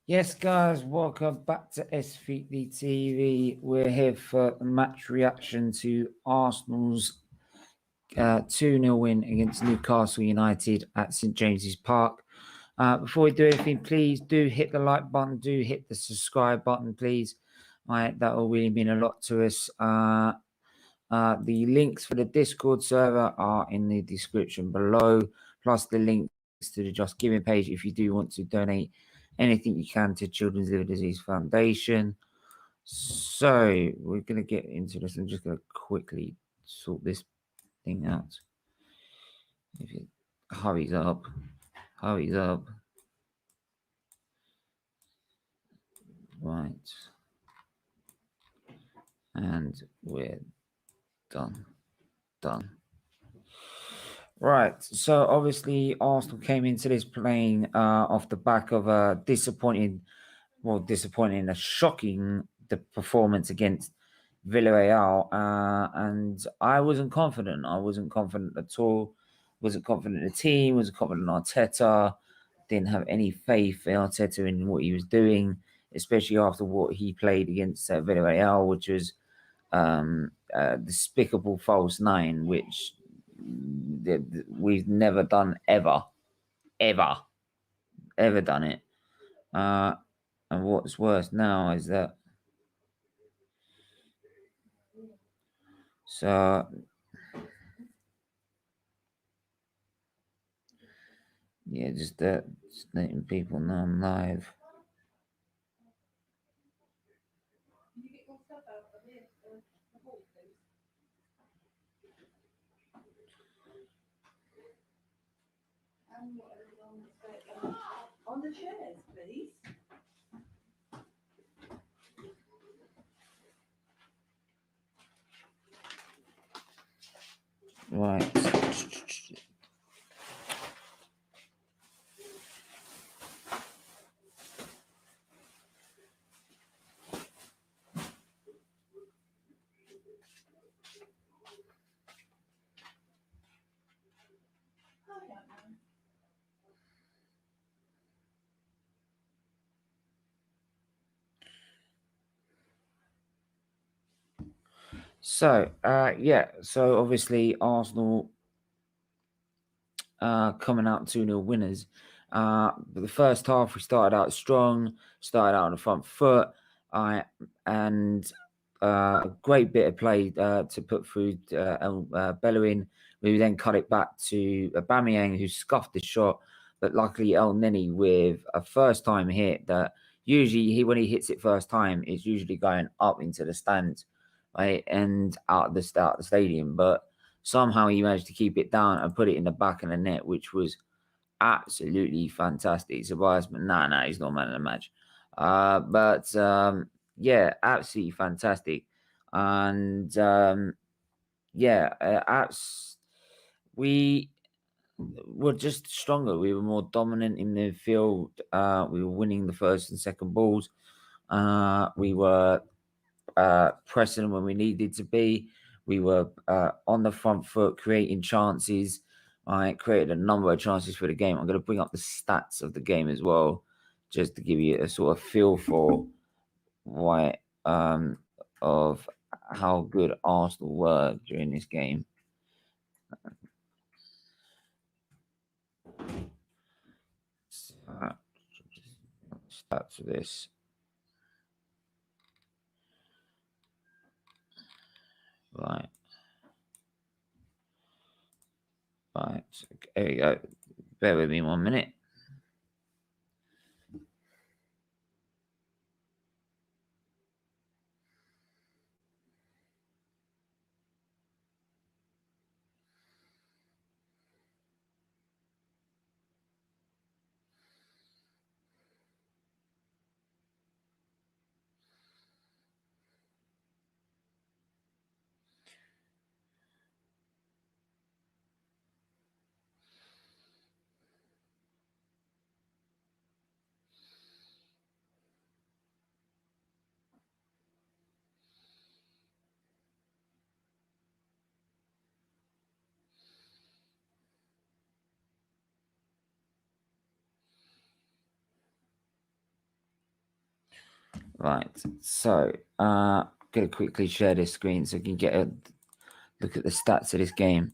Yes, guys, welcome back to SFeatleyTV. We're here for a match reaction to Arsenal's 2-0 win against Newcastle United at St James's Park. Before we do anything, please do hit the like button, do hit the subscribe button, please. That will really mean a lot to us. The links for the Discord server are in the description below, plus the links to the Just Giving page if you do want to donate anything you can to Children's Liver Disease Foundation. So we're going to get into this. I'm just going to quickly sort this thing out. If it hurries up. Right. And we're done. Right, so obviously Arsenal came into this playing off the back of a a shocking performance against Villarreal, and I wasn't confident. I wasn't confident at all. Wasn't confident in the team. Wasn't confident in Arteta. Didn't have any faith in Arteta in what he was doing, especially after what he played against Villarreal, which was despicable false nine, which we've never done ever done it. And what's worse now is that yeah, just letting people know I'm live. On the chairs, please. Right. So, so obviously Arsenal coming out 2-0 winners. But the first half we started out strong, started out on the front foot, and a great bit of play to put through Bellerin. We then cut it back to Aubameyang, who scuffed the shot, but luckily El Neni with a first-time hit that usually when he hits it first time, it's usually going up into the stands, right, and out of the stadium. But somehow he managed to keep it down and put it in the back of the net, which was absolutely fantastic. Surprised, but he's not man of the match. Yeah, absolutely fantastic. And we were just stronger. We were more dominant in the field. We were winning the first and second balls. We were pressing when we needed to be. We were on the front foot, creating chances. I created a number of chances for the game. I'm going to bring up the stats of the game as well, just to give you a sort of feel for why of how good Arsenal were during this game. Stats for this. Right. There we go. Bear with me 1 minute. Right. So, gonna quickly share this screen so you can get a look at the stats of this game.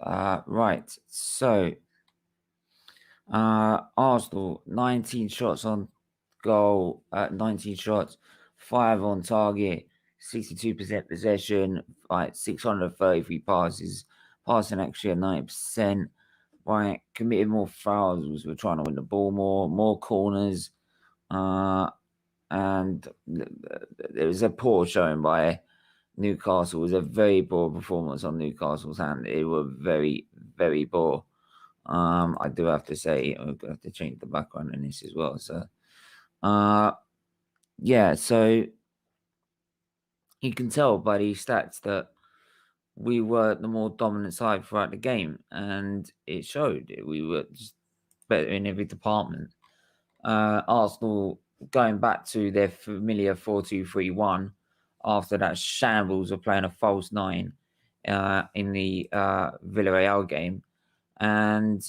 Right. So, Arsenal 19 shots on goal, 19 shots, 5 on target, 62% possession, right, 633 passes, passing actually at 90%. Right, committed more fouls. We're trying to win the ball more corners, and there was a poor showing by Newcastle. It was a very poor performance on Newcastle's hand. It was very, very poor. I do have to say, I'm gonna have to change the background in this as well. So, yeah, so you can tell by these stats that we were the more dominant side throughout the game, and it showed. We were just better in every department. Arsenal going back to their familiar 4-2-3-1 after that shambles of playing a false 9 in the Villarreal game, and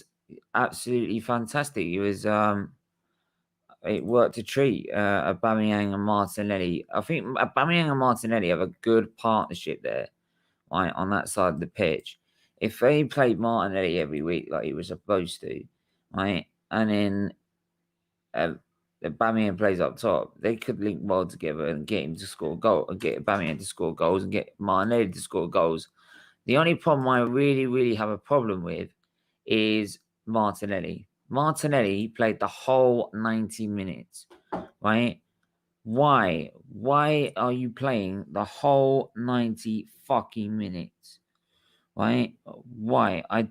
absolutely fantastic. It was it worked a treat. Aubameyang and Martinelli. I think Aubameyang and Martinelli have a good partnership there, right, on that side of the pitch. If they played Martinelli every week like he was supposed to, right, and then Aubameyang plays up top, they could link well together and get him to score a goal, and get Aubameyang to score goals, and get Martinelli to score goals. The only problem I really, really have a problem with is Martinelli. Martinelli played the whole 90 minutes, right? Why? Why are you playing the whole 90 fucking minutes, right? Why? I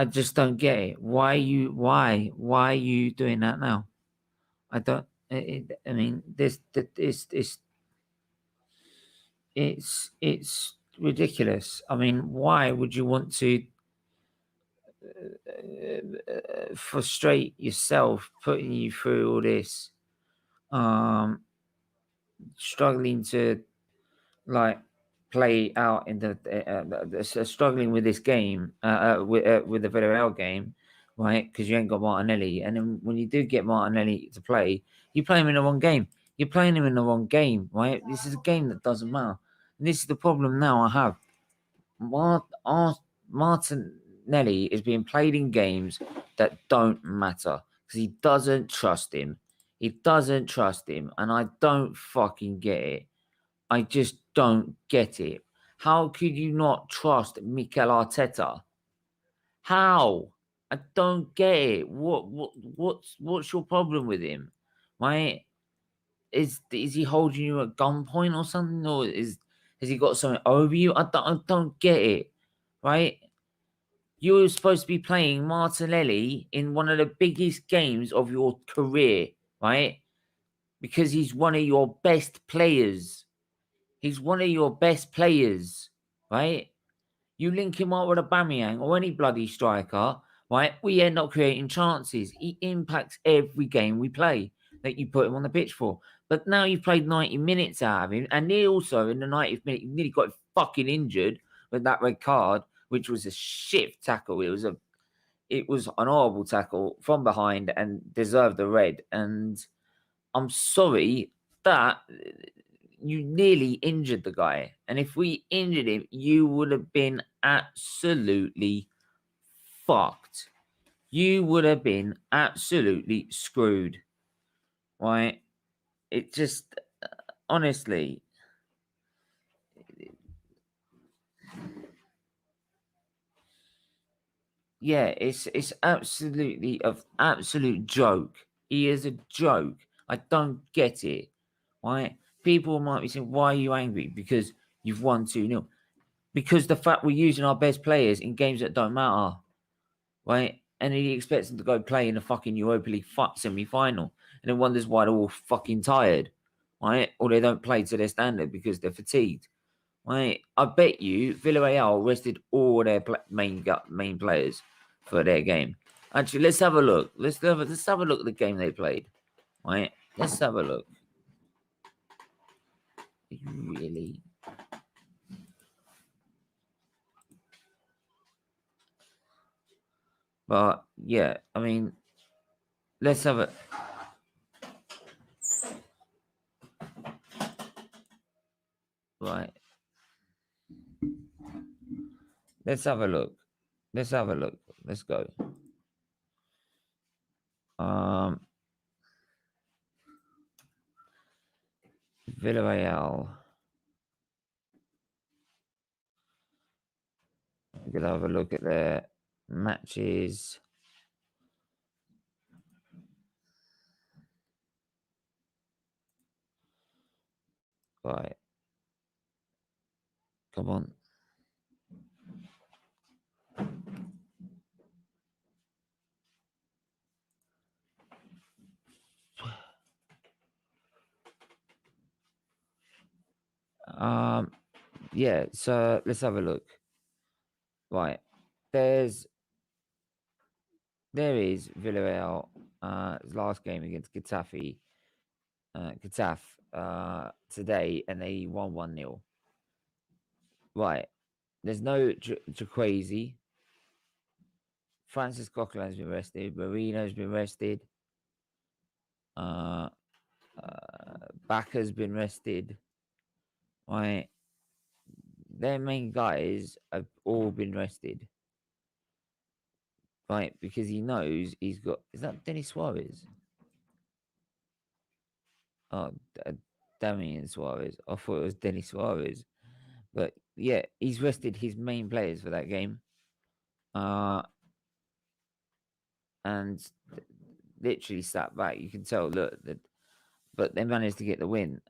just don't get it. Why are you doing that now? I don't. I mean, it's ridiculous. I mean, why would you want to frustrate yourself, putting you through all this, struggling to like play out in the struggling with this game, with the Villarreal game, right? Because you ain't got Martinelli, and then when you do get Martinelli to play, you play him in the wrong game. You're playing him in the wrong game, right? This is a game that doesn't matter, and this is the problem now I have. Martinelli is being played in games that don't matter because he doesn't trust him. He doesn't trust him, and I don't fucking get it. I just don't get it. How could you not trust Mikel Arteta? How? I don't get it. What's your problem with him? Right? Is he holding you at gunpoint or something, or has he got something over you? I don't get it. Right? You were supposed to be playing Martinelli in one of the biggest games of your career, right? Because he's one of your best players. He's one of your best players, right? You link him up with Aubameyang or any bloody striker, right? We end up creating chances. He impacts every game we play that you put him on the pitch for. But now you've played 90 minutes out of him, and he also in the 90th minute, you nearly got fucking injured with that red card, which was a shit tackle. It was an horrible tackle from behind and deserved the red. And I'm sorry that you nearly injured the guy. And if we injured him, you would have been absolutely fucked. You would have been absolutely screwed. Right? It just, honestly, yeah, it's absolutely an absolute joke. He is a joke. I don't get it. Right? People might be saying, why are you angry? Because you've won 2-0. Because the fact we're using our best players in games that don't matter. Right? And he expects them to go play in a fucking Europa League semi-final. And then wonders why they're all fucking tired. Right? Or they don't play to their standard because they're fatigued. Right? I bet you Villarreal rested all their main players for their game. Actually, let's have a look. Let's have a look at the game they played. Right? Let's have a look. Really? But yeah, I mean, let's have it. Right. Let's have a look. Let's have a look. Let's go. Villarreal. We're gonna have a look at their matches. Right. Come on. Yeah, so let's have a look. Right. There is Villarreal last game against Getafe today, and they won 1-0. Right. There's no Jaquazi. Francis Coquelin's been rested. Marino's been rested. Backer's been rested. Right. Their main guys have all been rested. Right, because he knows he's got. Is that Denis Suarez? Oh, Damian Suarez. I thought it was Denis Suarez. But yeah, he's rested his main players for that game. And literally sat back. You can tell, look, but they managed to get the win.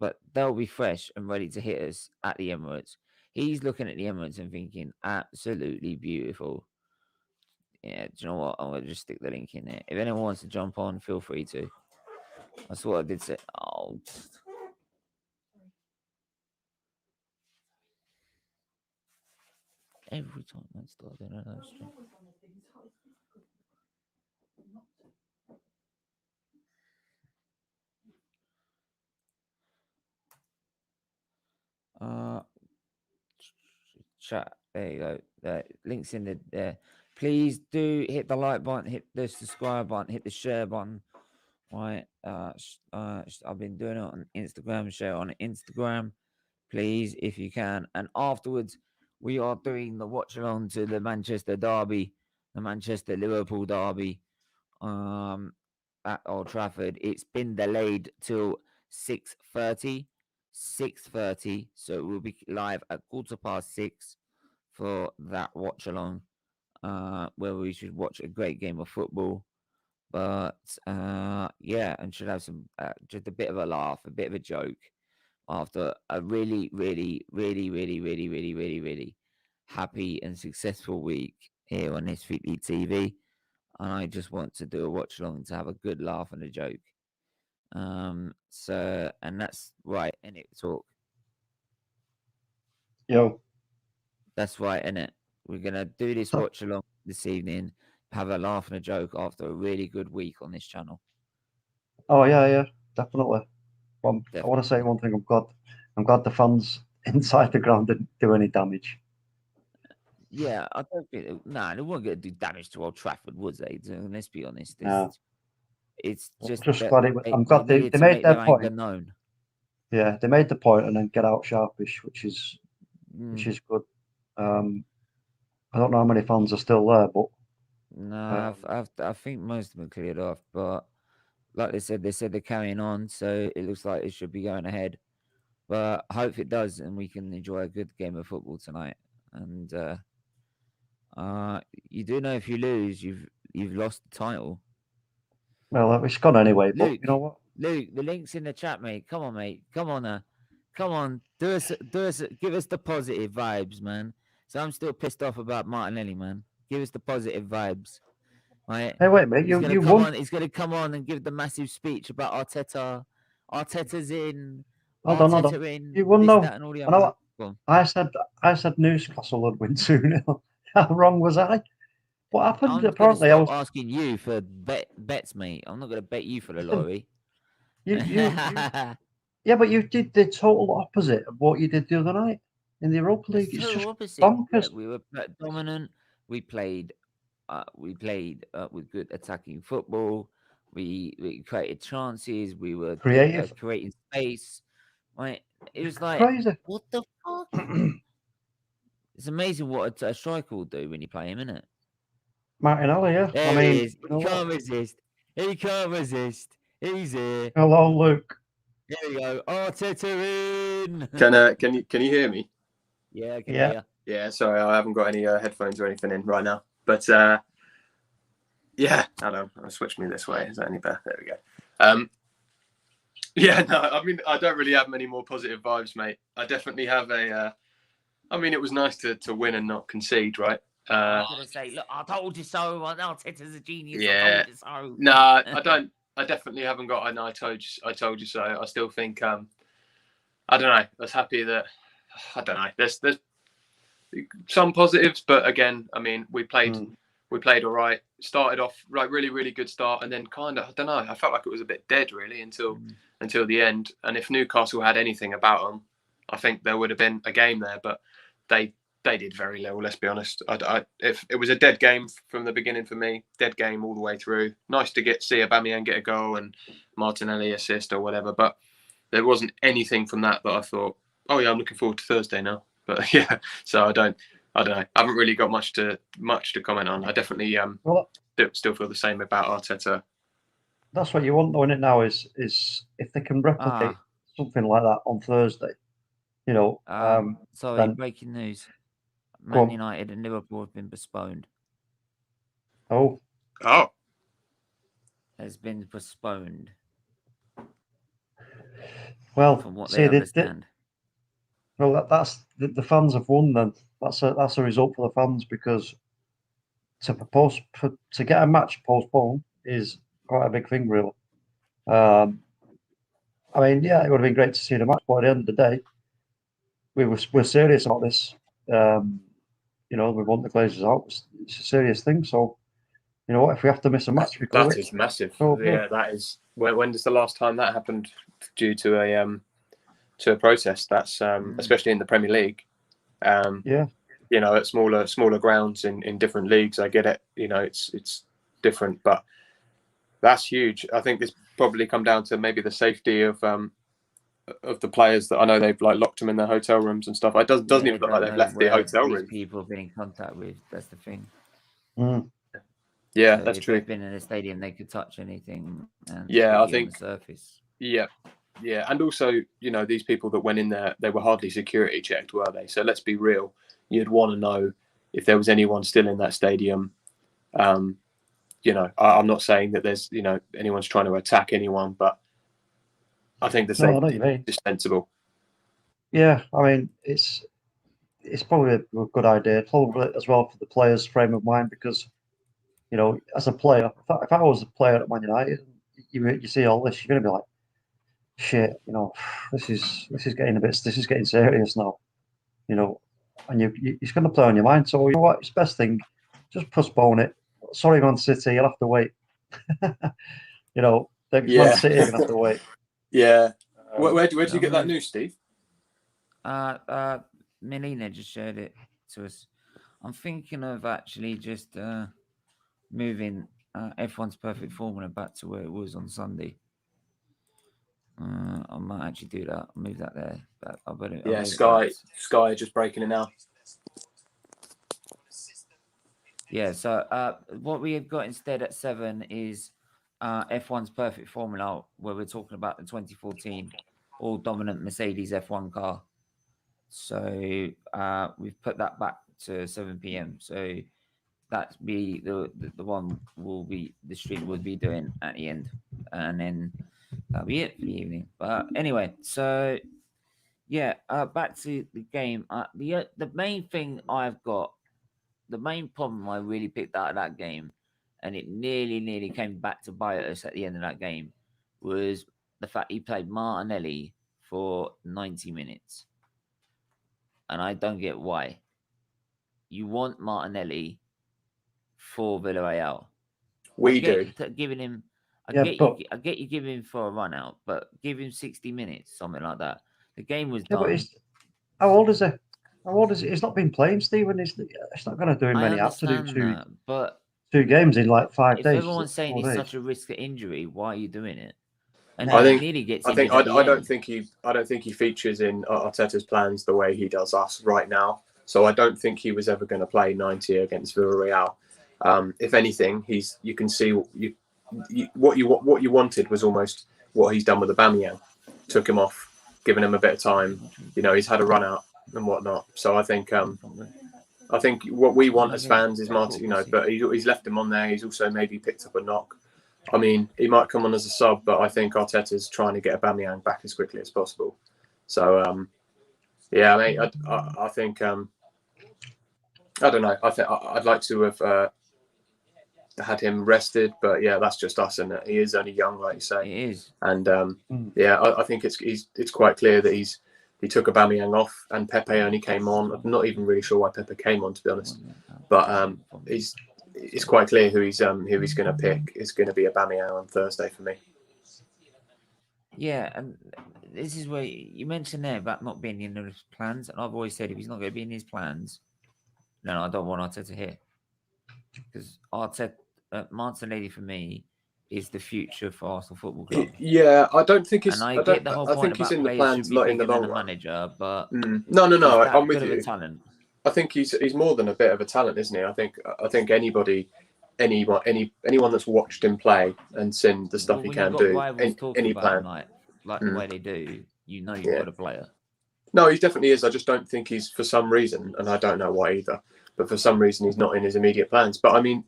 But they'll be fresh and ready to hit us at the Emirates. He's looking at the Emirates and thinking, absolutely beautiful. Yeah, do you know what? I'm going to just stick the link in there. If anyone wants to jump on, feel free to. That's what I did say. Oh. Every time I start doing another stream. Chat. There you go. Links in there. Please do hit the like button, hit the subscribe button, hit the share button. Right. I've been doing it on Instagram. Share on Instagram, please, if you can. And afterwards, we are doing the watch along to the Manchester derby, the Manchester Liverpool derby, at Old Trafford. It's been delayed till 6:30. 6:30. So it will be live at 6:15 for that watch along, where we should watch a great game of football. But yeah, and should have some just a bit of a laugh, a bit of a joke after a really, really, really, really, really, really, really, really happy and successful week here on SFeatleyTV. And I just want to do a watch along to have a good laugh and a joke. So, and that's right, in it talk. Yo. That's right, innit? We're gonna do this watch along this evening, have a laugh and a joke after a really good week on this channel. Oh yeah, definitely. Definitely. I want to say one thing. I'm glad the fans inside the ground didn't do any damage. Yeah, I don't think they weren't going to do damage to Old Trafford, was they? Let's be honest. No. It's I'm just glad I'm glad they made their point. Known. Yeah, they made the point and then get out sharpish, which is good. I don't know how many fans are still there, but no, I think most of them cleared off. But like they said they're carrying on, so it looks like it should be going ahead. But I hope it does, and we can enjoy a good game of football tonight. And you do know if you lose, you've lost the title. Well, it's gone anyway. Luke, but you know what? Luke, the link's in the chat, mate. Come on, mate. Come on, come on. Give us the positive vibes, man. So I'm still pissed off about Martinelli, man. Give us the positive vibes, right? Hey, wait, mate. You won. He's gonna come on and give the massive speech about Arteta. Arteta's in. Hold on. In. You won, this, no. That, and all the I know what. I said Newcastle would win 2-0. How wrong was I? What happened? I'm Apparently, I was asking you for bets, mate. I'm not going to bet you for the lottery. Yeah, but you did the total opposite of what you did the other night in the Europa League. It's just opposite. bonkers. Yeah, we were dominant. We played we played with good attacking football. We created chances. We were Creative. creating space. Right? It was like, Crazy. what the fuck? It's amazing what a striker will do when you play him, isn't it? Martinelli, yeah. There I he mean, is. you He know can't what? resist. He can't resist. He's here. Hello, Luke. Here we go. Arteta in. Can you hear me? Yeah, I can Yeah. hear. Yeah, sorry, I haven't got any headphones or anything in right now. But yeah, I don't know. I'll switch me this way. Is that any better? There we go. Yeah, no, I mean, I don't really have many more positive vibes, mate. I definitely have a. I mean, it was nice to win and not concede, right? I'm gonna say, look, I told you so. Arteta's a genius. I Yeah. told you so. No, I don't. I definitely haven't got an I told you so. I still think I don't know. I was happy that I don't know. There's some positives, but again, I mean, we played all right. Started off right, really good start, and then kind of I don't know. I felt like it was a bit dead really until the end. And if Newcastle had anything about them, I think there would have been a game there. But they did very little. Let's be honest. If it was a dead game from the beginning for me, dead game all the way through. Nice to see Aubameyang get a goal and Martinelli assist or whatever, but there wasn't anything from that I thought, oh yeah, I'm looking forward to Thursday now. But yeah, so I don't know. I haven't really got much to comment on. I definitely still feel the same about Arteta. That's what you want, though, isn't it? Now is if they can replicate something like that on Thursday, you know. Sorry, then, breaking news: Man United and Liverpool have been postponed. Oh. Has been postponed. Well, from what they understand. Well, that's the fans have won. Then that's a result for the fans because to get a match postponed is quite a big thing, really. I mean, yeah, it would have been great to see the match, but at the end of the day, we're serious about this. You know, we want the Glazers out. It's a serious thing. So, you know what? If we have to miss a match, that is massive. Yeah, that is. When does the last time that happened due to a protest? That's especially in the Premier League. Yeah. You know, at smaller grounds in different leagues, I get it. You know, it's different, but that's huge. I think it's probably come down to maybe the safety of the players that I know they've like locked them in their hotel rooms and stuff. It doesn't even look like they've left the hotel room. People have been in contact with. That's the thing. Yeah, so that's true. If they've been in a stadium, they could touch anything. And I think on the surface. Yeah, and also, you know, these people that went in there, they were hardly security checked, were they? So let's be real. You'd want to know if there was anyone still in that stadium. You know, I'm not saying that there's, you know, anyone's trying to attack anyone, but I think the safety is dispensable. Yeah, I mean, it's probably a good idea, probably as well for the players' frame of mind, because, you know, as a player, if I was a player at Man United, you see all this, you're going to be like, shit, you know, this is getting serious now, you know, and it's going to play on your mind. So you know what, it's best thing, just postpone it. Sorry, Man City, you'll have to wait. You know, Man City are going to have to wait. Yeah. Where did you get that news, Steve? Melina just shared it to us. I'm thinking of actually just moving F1's Perfect Formula back to where it was on Sunday. I might actually do that. I'll move that there. But Sky are just breaking it now. Yeah, so what we have got instead at 7 is F1's Perfect Formula, where we're talking about the 2014 all-dominant Mercedes F1 car. So we've put that back to 7 p.m. So that's be the one the stream will be doing at the end, and then that'll be it for the evening. But anyway, so yeah, back to the game. The main thing I've got, the main problem I really picked out of that game, and it nearly came back to bite us at the end of that game, was the fact he played Martinelli for 90 minutes. And I don't get why. You want Martinelli for Villarreal. We do. Giving him, I get you giving him for a run out, but give him 60 minutes, something like that. The game was done. But how old is he? How old is he? He's not been playing, Stephen. It's not going to do him many afternoons. But 2 games in like 5 If days. everyone's saying 4 he's days. such a risk of injury, why are you doing it? And I he think- nearly gets I injured think at the I don't end. think he features in Arteta's plans the way he does us right now. So I don't think he was ever going to play 90 against Villarreal. If anything, you can see what you wanted was almost what he's done with Aubameyang. Took him off, given him a bit of time. You know, he's had a run out and whatnot. So I think what we want as fans is Martin. You know, but he's left him on there. He's also maybe picked up a knock. I mean, he might come on as a sub, but I think Arteta's trying to get Aubameyang back as quickly as possible. So, yeah, mate, I think I don't know. I think I'd like to have had him rested, but yeah, that's just us, and he is only young, like you say. It is. And yeah, I think it's quite clear that he took Aubameyang off, and Pepe only came on. I'm not even really sure why Pepe came on, to be honest. But it's quite clear who he's going to pick. It's going to be Aubameyang on Thursday for me. Yeah, and this is where you mentioned there about not being in his plans, and I've always said if he's not going to be in his plans, then I don't want Arteta here, because Martinelli for me is the future for Arsenal Football Club. Yeah, I don't think it's. And I get the whole point think he's about in the players plans should be in the bigger long than a run. manager, but No, he's that I'm with good of a you. talent. I think he's more than a bit of a talent, isn't he? I think anyone that's watched him play and seen the stuff he When can you've got do, rivals talking any about plan. him like the way they do, you know you've got a player. No, he definitely is. I just don't think he's, for some reason, and I don't know why either, but for some reason he's not in his immediate plans. But I mean,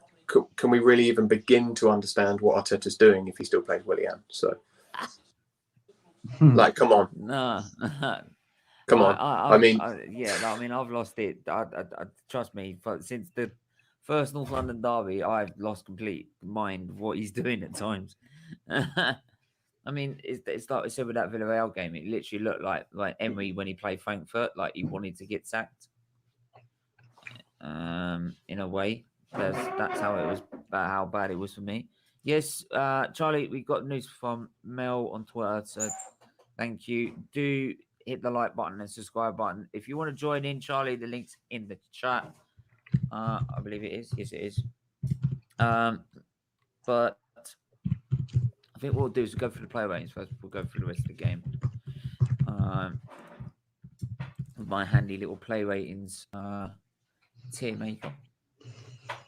can we really even begin to understand what Arteta's doing if he still plays Willian? So, like, come on. No. Come on. I mean, I've lost it. I trust me. Since the first North London derby, I've lost complete mind of what he's doing at times. I mean, it's like I said with that Villarreal game. It literally looked like Emery when he played Frankfurt, like he wanted to get sacked. In a way, that's how it was. How bad it was for me. Yes, Charlie, we got news from Mel on Twitter. So thank you. Do hit the like button and subscribe button. If you want to join in, Charlie, the link's in the chat. I believe it is. Yes, it is. But I think what we'll do is go through the play ratings first. We'll go through the rest of the game. My handy little play ratings tier maker.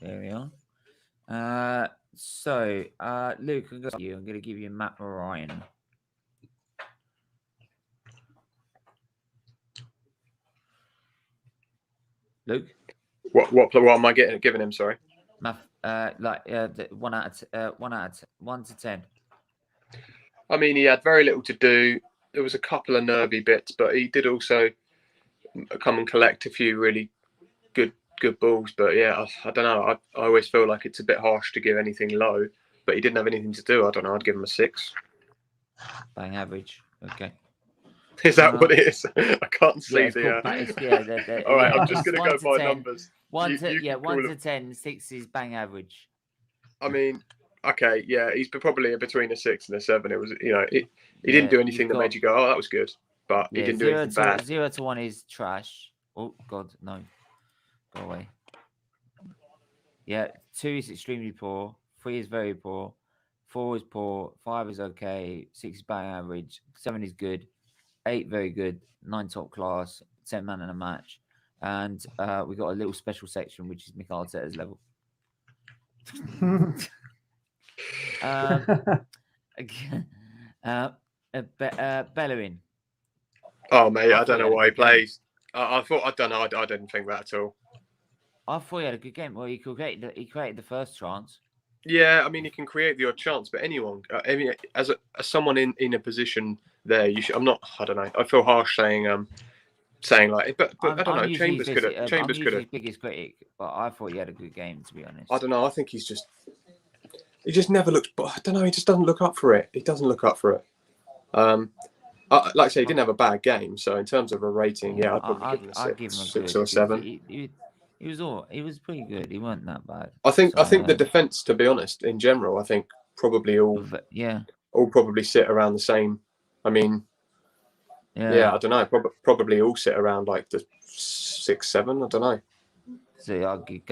There we are. So, Luke, I'm going to give you Matt Ryan. Luke, what am I giving him? Sorry. 1 to 10. I mean, he had very little to do. There was a couple of nervy bits, but he did also come and collect a few really good balls. But yeah, I don't know. I always feel like it's a bit harsh to give anything low, but he didn't have anything to do. I don't know. I'd give him a 6. Bang average. Okay. Is that what it is? I can't see All right, I'm just going to go by numbers. 1 to 10, 6 is bang average. I mean, okay, yeah, he's probably between a 6 and a 7. It was, he didn't do anything that made you go, oh, that was good, but he didn't do anything bad. 0 to 1 is trash. Oh God, no, go away. Yeah, 2 is extremely poor. 3 is very poor. 4 is poor. 5 is okay. 6 is bang average. 7 is good. 8 very good. 9 top class. 10 man in a match. And we got a little special section which is Mikel Arteta's level. Bellerin. Oh mate, I don't know why he plays. I don't know. I didn't think that at all. I thought he had a good game. Well, he created the first chance. Yeah, I mean, he can create the odd chance, but anyone, I mean, as someone in a position there, you should. I don't know. I feel harsh saying like, but I don't know. Chambers could have. Chambers could have. His biggest critic, but I thought he had a good game, to be honest. I don't know. I think he just never looks. But I don't know. He just doesn't look up for it. He doesn't look up for it. Like I say, he didn't have a bad game. So in terms of a rating, yeah, I'd probably give him a 6 or 7. He was pretty good. He wasn't that bad. I think the defense, to be honest, in general, I think probably all probably sit around the same. I mean, yeah, I don't know. Probably all sit around like the 6, 7. I don't know. So I'll give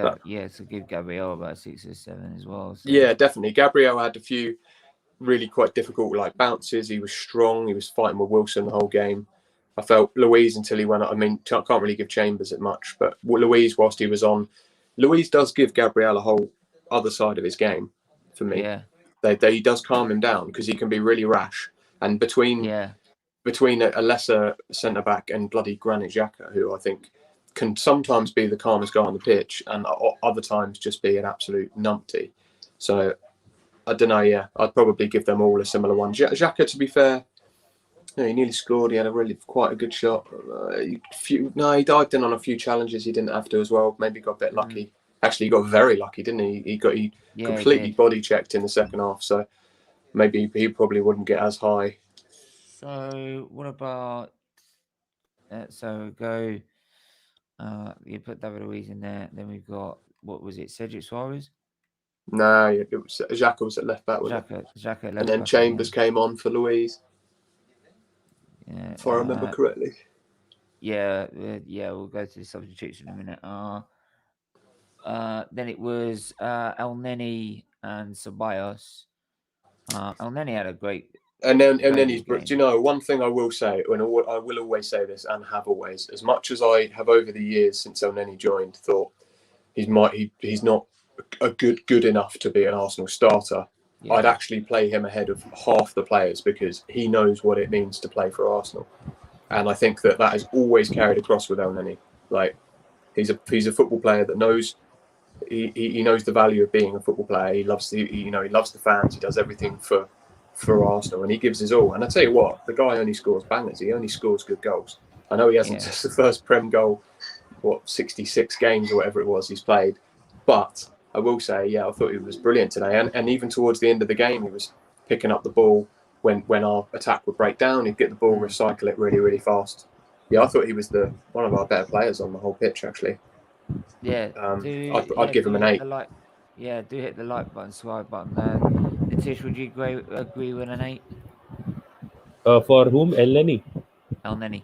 give Gabriel about 6 or 7 as well. So. Yeah, definitely. Gabriel had a few really quite difficult bounces. He was strong. He was fighting with Wilson the whole game. I felt Louise until he went. I mean, I can't really give Chambers it much, but Louise, whilst he was on, Louise does give Gabriel a whole other side of his game. For me, Yeah, he does calm him down because he can be really rash. And between a lesser centre back and bloody Granit Xhaka, who I think can sometimes be the calmest guy on the pitch, and other times just be an absolute numpty. So I don't know. Yeah, I'd probably give them all a similar one. Xhaka, to be fair, he nearly scored. He had quite a good shot. He dived in on a few challenges he didn't have to as well. Maybe got a bit lucky. Actually, he got very lucky, didn't he? He completely body checked in the second half. So maybe he probably wouldn't get as high. So what about? So go. You put David Luiz in there. Then we've got, what was it? Cedric Suarez. No, it was Xhaka was at left back with Xhaka, and then Chambers came on for Louise. Yeah, if I remember correctly. Yeah, we'll go to the substitution in a minute. Then it was El Neni and Ceballos. El Neni had a great. And then he's. Do you know one thing I will say, and I will always say this, and have always, as much as I have over the years since El Neni joined, thought he's not good enough to be an Arsenal starter. Yeah. I'd actually play him ahead of half the players because he knows what it means to play for Arsenal, and I think that has always carried across with El Neni. He's a football player that knows. He knows the value of being a football player. He loves he loves the fans. He does everything for Arsenal, and he gives his all. And I tell you what, the guy only scores bangers. He only scores good goals. I know he hasn't just the first Prem goal, 66 games or whatever it was he's played, but I will say, I thought he was brilliant today. And even towards the end of the game, he was picking up the ball when our attack would break down. He'd get the ball, recycle it really, really fast. Yeah, I thought he was one of our better players on the whole pitch, actually. Yeah, I'd give him an 8. Do hit the like button, subscribe button. Natish, would you agree with an 8? For whom? El Neni? El Neni.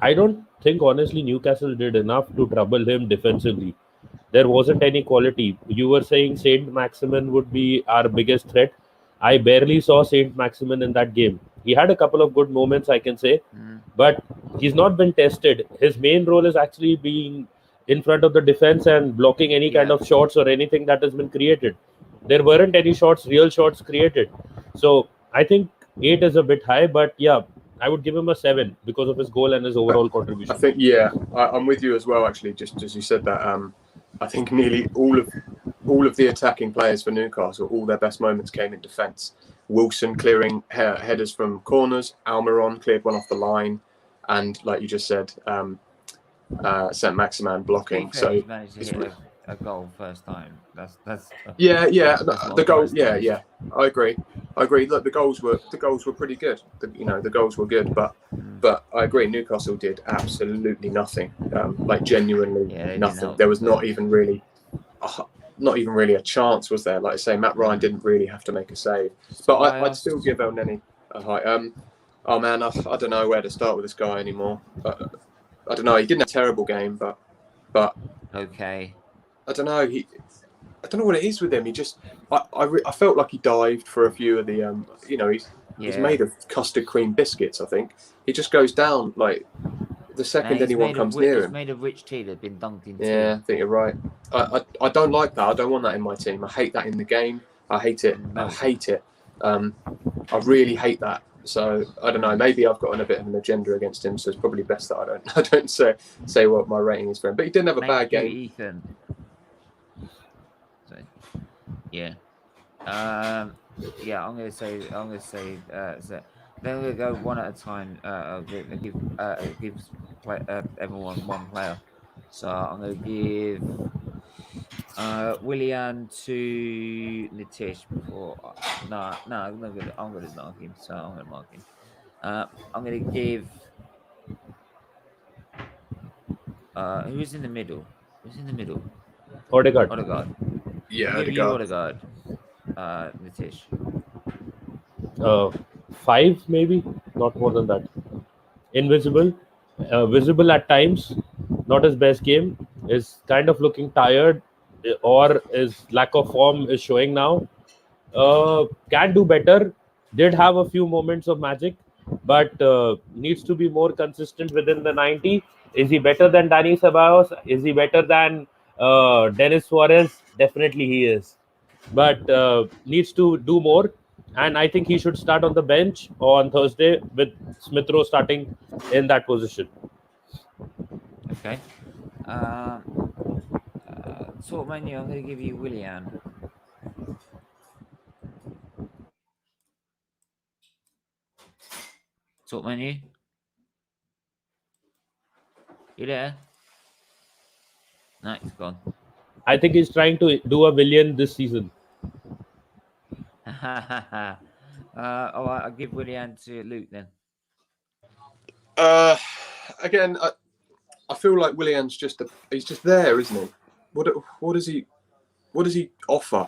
I don't think, honestly, Newcastle did enough to trouble him defensively. There wasn't any quality. You were saying Saint Maximin would be our biggest threat. I barely saw Saint Maximin in that game. He had a couple of good moments, I can say, but he's not been tested. His main role is actually being in front of the defense and blocking any kind of shots or anything that has been created. There weren't any real shots created. So I think 8 is a bit high, but I would give him a 7 because of his goal and his overall contribution. I think, I'm with you as well, actually, just as you said that. I think nearly all of the attacking players for Newcastle, all their best moments came in defence. Wilson clearing headers from corners, Almiron cleared one off the line, and like you just said, Saint Maximin blocking. So he's managed to hit a goal first time. That's the goal. Yeah. I agree. Look, the goals were pretty good. The goals were good, but I agree. Newcastle did absolutely nothing. Genuinely nothing. There was not even really a chance, was there? Like I say, Matt Ryan didn't really have to make a save. But I'd still give El Neni a high. Oh man, I don't know where to start with this guy anymore. I don't know. He didn't have a terrible game, but okay. I don't know. I don't know what it is with him. He just, I felt like he dived for a few of the, he's made of custard cream biscuits. I think he just goes down the second anyone comes near him. He's made of rich tea that's been dunked in tea. Yeah, I think you're right. I don't like that. I don't want that in my team. I hate that in the game. I hate it. I hate it. I really hate that. So I don't know. Maybe I've got a bit of an agenda against him. So it's probably best that I don't say what my rating is for him. But he didn't have a bad game. Ethan. So, yeah. I'm gonna say. So then we'll go one at a time. Give everyone one player. So I'm gonna give Willian to Nitish before. No, I'm gonna mark him. So I'm gonna mark him. I'm gonna give. Who's in the middle? Odegaard. Yeah, Odegaard. Nitish. 5 maybe, not more than that. Invisible. visible at times. Not his best game. Is kind of looking tired, or his lack of form is showing now. Can do better. Did have a few moments of magic, but needs to be more consistent within the 90. Is he better than Dani Ceballos? Is he better than Dennis Suarez? Definitely he is, but needs to do more. And I think he should start on the bench on Thursday with Smith Rowe starting in that position. Okay. Sort menu, I'm going to give you Willian. Sort menu. You there? No, it's gone. I think he's trying to do a million this season. All right, I'll give Willian to Luke then. Again, I feel like Willian's he's just there, isn't he? What does he offer?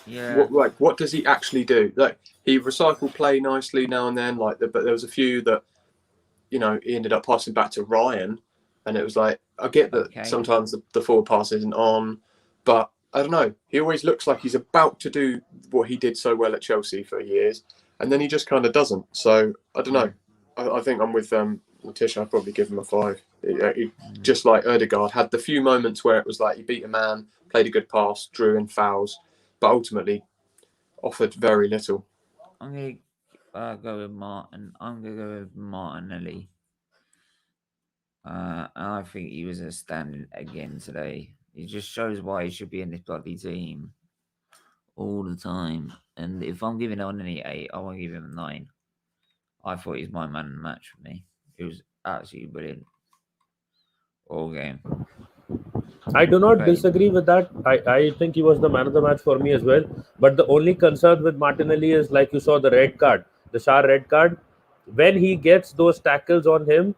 Yeah. What does he actually do? Like, he recycled play nicely now and then. But there was a few that, he ended up passing back to Ryan, and it was like, I get that sometimes the forward pass isn't on, but I don't know. He always looks like he's about to do what he did so well at Chelsea for years, and then he just kind of doesn't. So I don't know. I think I'm with Tisha. I'd probably give him a 5. He, just like Ødegaard, had the few moments where it was like he beat a man, played a good pass, drew in fouls, but ultimately offered very little. I'm going to go with Martin. I'm going to go with Martinelli. I think he was a standard again today. It just shows why he should be in this bloody team all the time. And if I'm giving on any 8, I won't give him a 9. I thought he's my man of the match for me. It was absolutely brilliant all game. I do not disagree with that. I think he was the man of the match for me as well. But the only concern with Martinelli is, like you saw, the red card, the Shah red card. When he gets those tackles on him,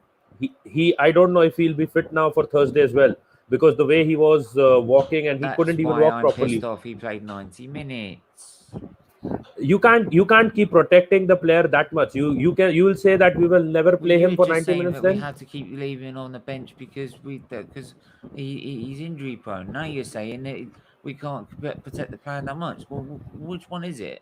he I don't know if he'll be fit now for Thursday as well, because the way he was walking, and he couldn't even walk properly. Pissed off. He played 90 minutes. You can't keep protecting the player that much. You will say that we will never play him for 90 minutes. Then we had to keep leaving on the bench because he's injury prone. Now you're saying that we can't protect the player that much. Well, which one is it?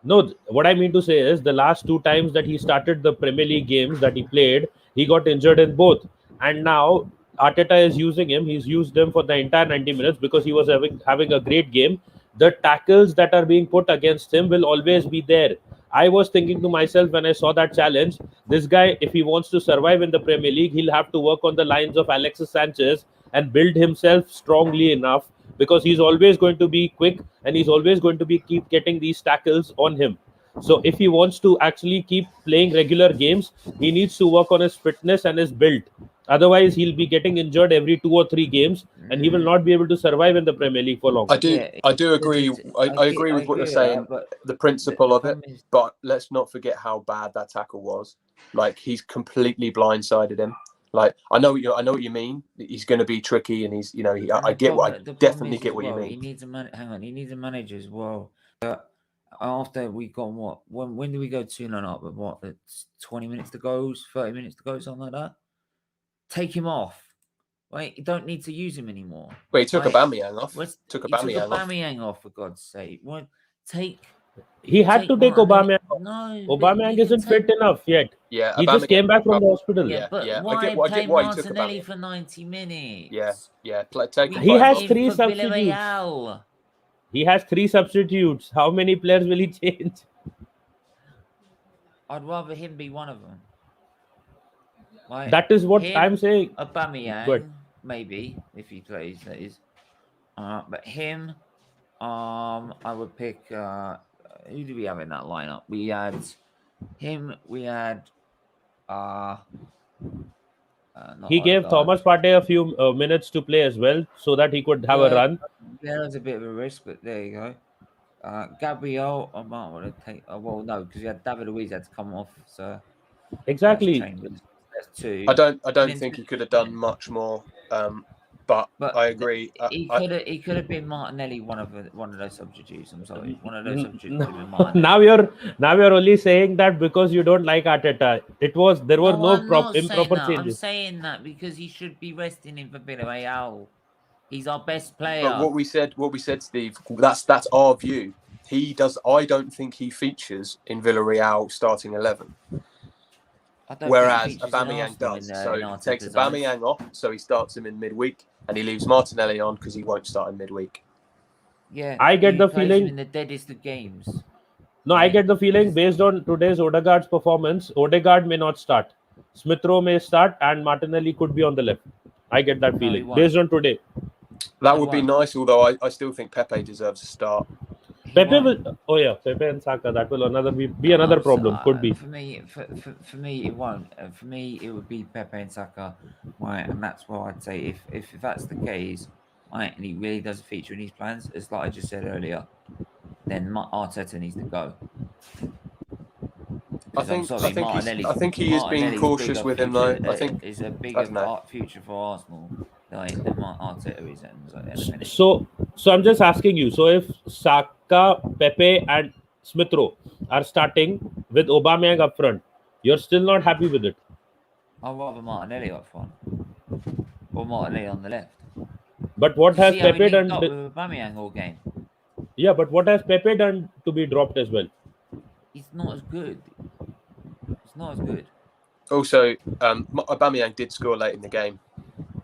No, what I mean to say is the last 2 times that he started the Premier League games that he played, he got injured in both. And now Arteta is using him. He's used him for the entire 90 minutes because he was having a great game. The tackles that are being put against him will always be there. I was thinking to myself when I saw that challenge, this guy, if he wants to survive in the Premier League, he'll have to work on the lines of Alexis Sanchez and build himself strongly enough, because he's always going to be quick and he's always going to be keep getting these tackles on him. So if he wants to actually keep playing regular games, he needs to work on his fitness and his build. Otherwise, he'll be getting injured every 2 or 3 games, and he will not be able to survive in the Premier League for long. I do agree. I agree with what you're saying, the principle of it. But let's not forget how bad that tackle was. Like, he's completely blindsided him. Like, I know what you mean. He's going to be tricky, and he's, I definitely get what you mean. He needs he needs a manager as well. After we got when do we go 2-0 up? With what? It's 20 minutes to go, 30 minutes to go, something like that. Take him off. Right, you don't need to use him anymore. Wait, he took Aubameyang off. Took Aubameyang off, for God's sake. He had to take Aubameyang off. No, Aubameyang isn't fit enough yet. Yeah, he just came back from the hospital. Yeah, but why play Martinelli for 90 minutes? Yeah. He has 3 substitutes. He has 3 substitutes. How many players will he change? I'd rather him be one of them. Like, that is what I'm saying. Aubameyang, maybe, if he plays, that is. But him, I would pick. Who do we have in that lineup? We had him. We had. He gave Thomas Partey a few minutes to play as well, so that he could have a run. There was a bit of a risk, but there you go. Gabriel, I might want to take. Well, no, because you had David Luiz had to come off. So exactly. I don't think he could have done much more. But But I agree. he could have been Martinelli, one of those substitutes. I'm sorry, one of those substitutes N- could have been Martinelli. now you're only saying that because you don't like Arteta. There were no I'm not saying improper that. I'm changes. saying that because he should be resting him for Villarreal. He's our best player. But what we said, Steve, that's our view. He does. I don't think he features in Villarreal starting 11. I don't Whereas think he features in Aubameyang Arsenal does. in So he Arteta's takes eyes. Aubameyang off, so he starts him in midweek, and he leaves Martinelli on because he won't start in midweek. Yeah, I get he the plays him feeling. in the deadest of games. No, I Right. get the feeling based on today's Odegaard's performance, Odegaard may not start. Smith Rowe may start, and Martinelli could be on the left. I get that No, he feeling won't. based on today. That He would be won't. nice, although I still think Pepe deserves a start. He Pepe won't. will. Oh yeah, Pepe and Saka. That will be another problem. Could be. For me, it won't. For me, it would be Pepe and Saka, right? And that's why I'd say if that's the case, right, and he really does feature in his plans, as like I just said earlier, then Arteta needs to go. I Because I'm think sorry, I think he is being Martinelli's cautious bigger with him future, though. I think is a I bigger don't know. future for Arsenal than Arteta is at the minute. So I'm just asking you. So if Saka, Pepe, and Smith Rowe are starting with Aubameyang up front, you're still not happy with it. I'd rather Martinelli up front or Martinelli on the left. But what Do you has see how he Pepe linked done? up with Aubameyang all game? Yeah, but what has Pepe done to be dropped as well? He's not as good. He's not as good. Also, Aubameyang did score late in the game,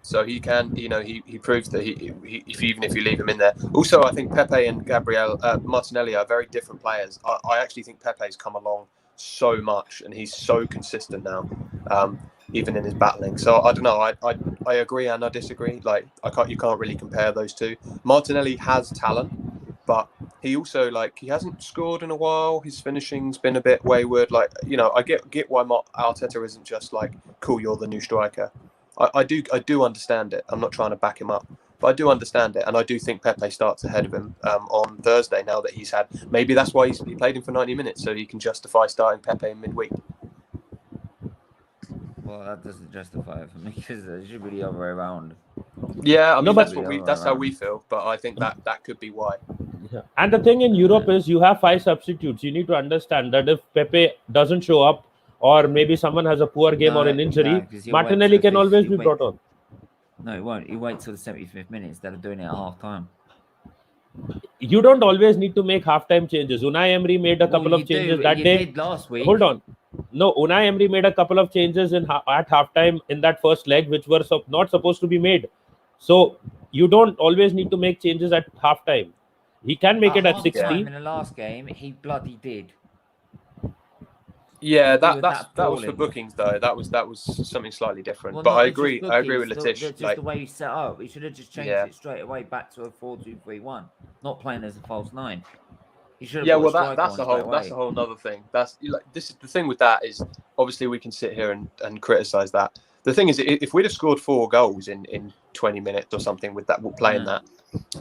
so he can. He proves that even if you leave him in there. Also, I think Pepe and Martinelli are very different players. I actually think Pepe's come along so much, and he's so consistent now, even in his battling. So I don't know. I agree and I disagree. Like you can't really compare those two. Martinelli has talent, but he also he hasn't scored in a while. His finishing's been a bit wayward. I get why Arteta isn't just like, cool, you're the new striker. I do understand it. I'm not trying to back him up, but I do understand it, and I do think Pepe starts ahead of him on Thursday. Now that he's had, maybe that's why he played him for 90 minutes, so he can justify starting Pepe in midweek. Well, that doesn't justify it for me because it should be the other way around. Yeah, I mean but- that's how we feel, but I think that could be why. Yeah. And the thing in Europe is you have 5 substitutes. You need to understand that if Pepe doesn't show up, or maybe someone has a poor game or an injury, 'cause he'll wait Martinelli till can the always 50th be brought on. No, he won't. He waits till the 75th minute instead of doing it at half time. You don't always need to make halftime changes. Unai Emery made a couple of changes that you day. did last week. Hold on. No, Unai Emery made a couple of changes at halftime in that first leg, which were not supposed to be made. So you don't always need to make changes at halftime. He can make it at half 60. time in the last game, he bloody did. Yeah, He was that was for appalling. bookings though. That was something slightly different. Well, but not I just agree. I agree with bookings, Latish. Just the way he set up. He should have just changed Yeah. it straight away back to a 4-2-3-1, not playing as a false 9. He should have. Yeah, put a well, striker that's on a straight that's a away. whole nother thing. This is the thing with that is obviously we can sit here and criticize that. The thing is, if we'd have scored 4 goals in 20 minutes or something with that playing that,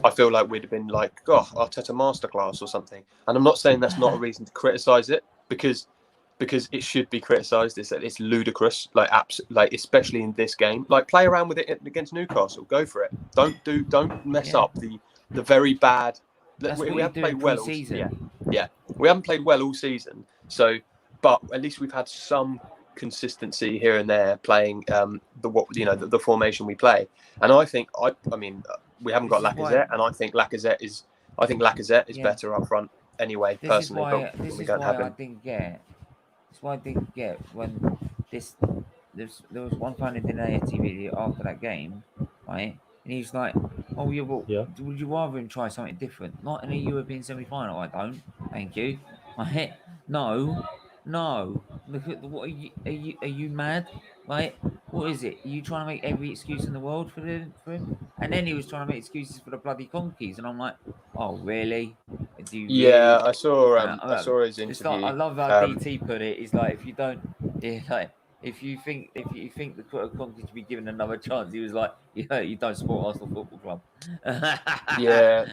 I feel like we'd have been like, oh, Arteta masterclass or something. And I'm not saying that's not a reason to criticize it because it should be criticised. It's ludicrous, especially in this game. Like, play around with it against Newcastle. Go for it. Don't mess up the very bad. That's We what you haven't do played in well. pre-season. Yeah, we haven't played well all season. So, but at least we've had some consistency here and there playing the formation we play. And I think I mean we haven't got Lacazette, and I think Lacazette is better up front anyway. This is personally, why. but This we is don't have why I him. didn't get. That's why I didn't get when there was one fan in the TV after that game, right? And he's like, "Oh yeah, well, Yeah. would you rather him try something different? Not in a European semi-final. I don't. Thank you. Right? No. Look at what are you mad? Right? What is it? Are you trying to make every excuse in the world for him? And then he was trying to make excuses for the bloody conkies, and I'm like, oh really? Do you Yeah, really? I saw his It's interview. like, I love how DT put it. He's like, if you don't, if you think the Conky should be given another chance, he was like, yeah, you don't support Arsenal Football Club. Yeah.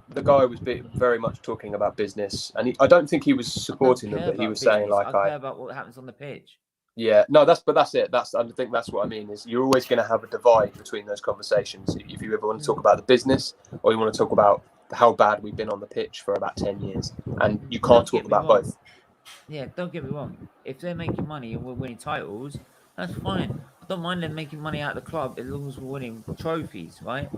The guy was very much talking about business, and I don't think he was supporting them, but he was saying I care about what happens on the pitch. Yeah, no, that's it. I think that's what I mean. Is you're always going to have a divide between those conversations. If you ever want to talk about the business, or you want to talk about how bad we've been on the pitch for about 10 years, and you can't talk about both. Yeah, don't get me wrong. If they're making money and we're winning titles, that's fine. I don't mind them making money out of the club as long as we're winning trophies, right?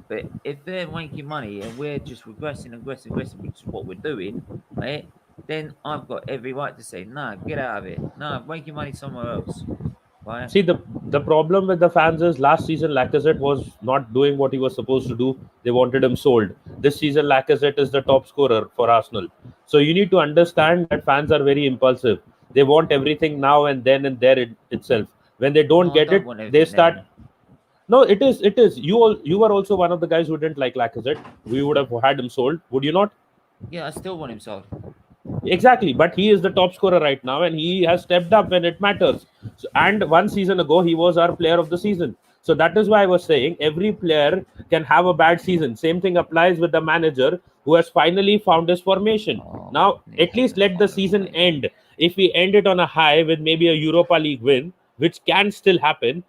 But if they're making money and we're just regressing, which is what we're doing, right? Then I've got every right to say, nah, get out of it. Nah, make your money somewhere else. Right? See, the problem with the fans is last season Lacazette was not doing what he was supposed to do. They wanted him sold. This season Lacazette is the top scorer for Arsenal. So you need to understand that fans are very impulsive. They want everything now and then and there itself. When they don't get it, they start. Then. No, it is. It is. You were also one of the guys who didn't like Lacazette. We would have had him sold. Would you not? Yeah, I still want him sold. Exactly, but he is the top scorer right now, and he has stepped up when it matters. So, and 1 season ago, he was our player of the season. So that is why I was saying every player can have a bad season. Same thing applies with the manager who has finally found his formation. Now, at least let the season end. If we end it on a high with maybe a Europa League win, which can still happen,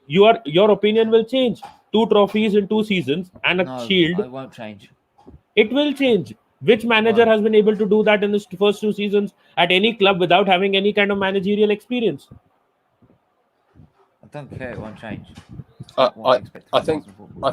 your opinion will change. 2 trophies in 2 seasons and a shield. It won't change. It will change. Which manager has been able to do that in his first 2 seasons at any club without having any kind of managerial experience? I don't care. It won't change. I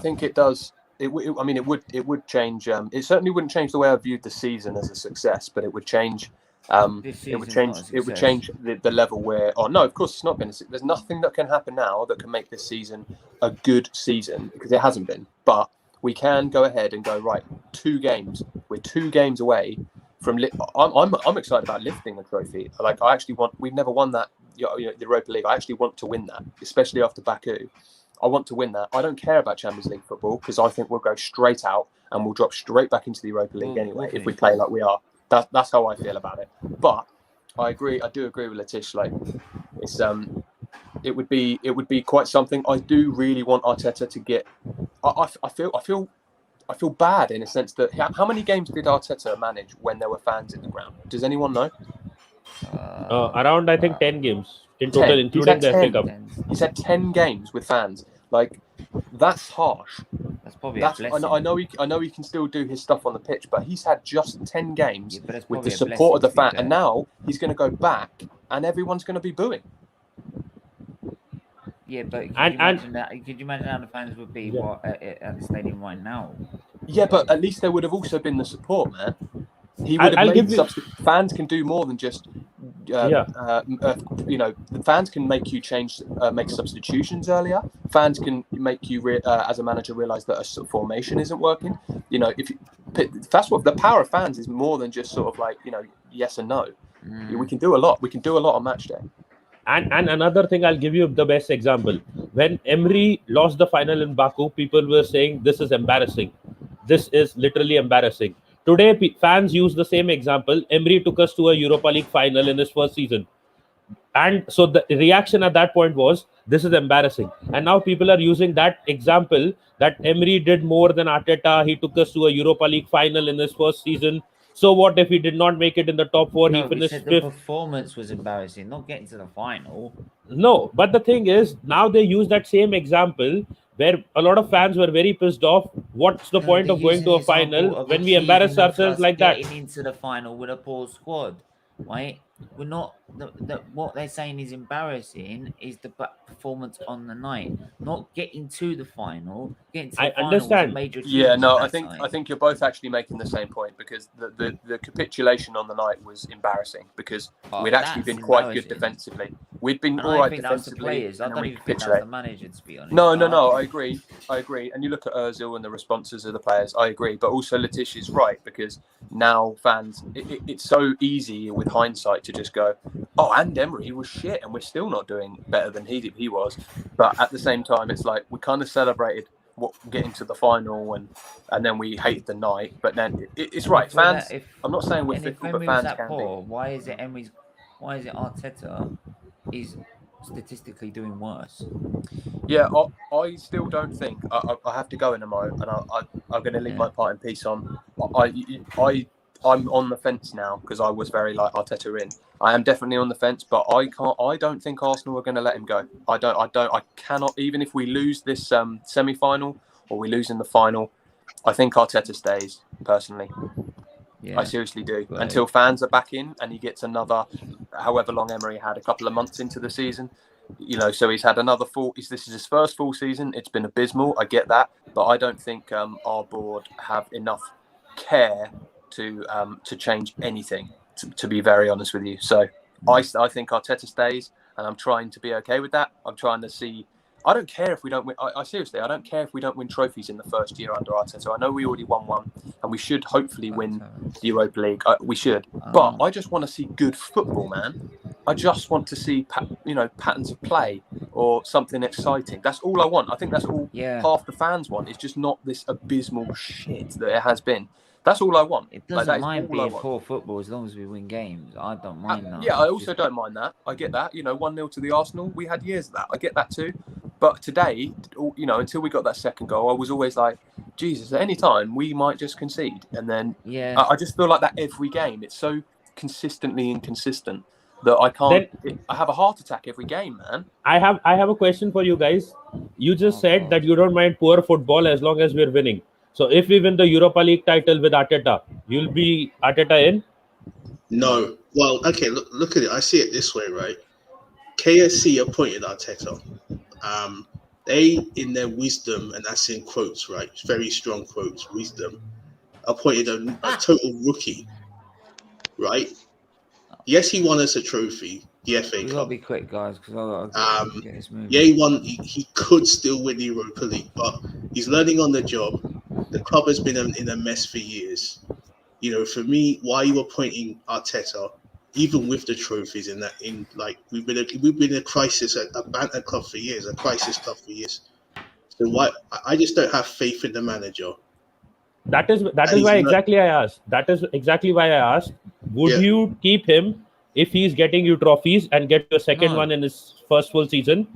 think it does. It would change. It certainly wouldn't change the way I viewed the season as a success, but it would change. It would change the level where. Oh no, of course it's not been. There's nothing that can happen now that can make this season a good season because it hasn't been. But we can go ahead and go right. 2 games. We're 2 games away from. I'm excited about lifting a trophy. Like I actually want. We've never won that. The Europa League. I actually want to win that, especially after Baku. I want to win that. I don't care about Champions League football because I think we'll go straight out and we'll drop straight back into the Europa League anyway if we play like we are. That's how I feel about it. But I agree. I do agree with Latish. Like it's it would be quite something. I do really want Arteta to get. I feel bad in a sense that how many games did Arteta manage when there were fans in the ground? Does anyone know? Around I think 10 games in total, 10. Including the FA Cup. He said 10 games with fans. Like that's harsh. That's probably a blessing. I know he can still do his stuff on the pitch, but he's had just 10 games with the support of the fan, and now he's going to go back, and everyone's going to be booing. Yeah, but could you imagine how the fans would be at the stadium right now? Yeah, but at least there would have also been the support, man. He would have made fans can do more than just the fans can make you make substitutions earlier. Fans can make you as a manager realize that a formation isn't working. That's what the power of fans is, more than just sort of like yes and no. We can do a lot. We can do a lot on match day. And another thing, I'll give you the best example. When Emery lost the final in Baku, people were saying this is embarrassing. This is literally embarrassing. Today, fans use the same example. Emery took us to a Europa League final in his first season. And so the reaction at that point was, this is embarrassing. And now people are using that example that Emery did more than Arteta. He took us to a Europa League final in his first season. So what if he did not make it in the top 4? He finished 5th. The performance was embarrassing, not getting to the final. No, but the thing is, now they use that same example where a lot of fans were very pissed off. What's the point of going to a final when we embarrass ourselves like that? Getting into the final with a poor squad, right? We're not. What they're saying is embarrassing is the performance on the night, not getting to the final. Getting to the final understand. Was a major I think you're both actually making the same point because the capitulation on the night was embarrassing because we'd actually been quite good defensively. We'd been all right defensively. I don't even think that was the manager, to be honest. No. I agree. And you look at Ozil and the responses of the players. I agree, but also Latish is right because now fans, it's so easy with hindsight to just go, oh, and Emery was shit, and we're still not doing better than he was. But at the same time, it's like we kind of celebrated getting to the final, and then we hated the night. But then it's right, fans. I'm not saying we're fickle, but fans can be. Why is it Arteta is statistically doing worse? Yeah, I still don't think I have to go in a moment, and I'm going to leave my part in peace on. I'm on the fence now because I was very like Arteta in. I am definitely on the fence, but I don't think Arsenal are going to let him go. I cannot. Even if we lose this semi-final or we lose in the final, I think Arteta stays. Personally, Yeah. I seriously do. Right. Until fans are back in and he gets another, however long Emery had, a couple of months into the season. So he's had another this is his first full season. It's been abysmal. I get that, but I don't think our board have enough care to change anything. To be very honest with you, so I think Arteta stays, and I'm trying to be okay with that. I'm trying to see. I don't care if we don't win. I seriously, I don't care if we don't win trophies in the first year under Arteta. I know we already won one, and we should hopefully win the Europa League. We should, but I just want to see good football, man. I just want to see, patterns of play or something exciting. That's all I want. I think that's all half the fans want. It's just not this abysmal shit that it has been. That's all I want. It doesn't mind being poor football as long as we win games. I don't mind that. Yeah, I also don't mind that. I get that. 1-0 to the Arsenal. We had years of that. I get that too. But today, until we got that second goal, I was always like, Jesus, at any time we might just concede. And then I just feel like that every game. It's so consistently inconsistent that I can't. I have a heart attack every game, man. I have a question for you guys. You just said that you don't mind poor football as long as we're winning. So if we win the Europa League title with Arteta, you'll be Arteta in? No. Well, okay, look at it. I see it this way, right? KSC appointed Arteta. They, in their wisdom, and that's in quotes, right? Very strong quotes, wisdom, appointed a total rookie, right? Yes, he won us a trophy, the FA Cup. We gotta be quick, guys, because get this moving. Yeah, he won. He could still win the Europa League, but he's learning on the job. The club has been in a mess for years. For me, why are you appointing Arteta, even with the trophies we've been in a crisis, a banter club for years, a crisis club for years. So why? I just don't have faith in the manager. That is why exactly I asked. That is exactly why I asked. Would you keep him if he's getting you trophies and get your second one in his first full season?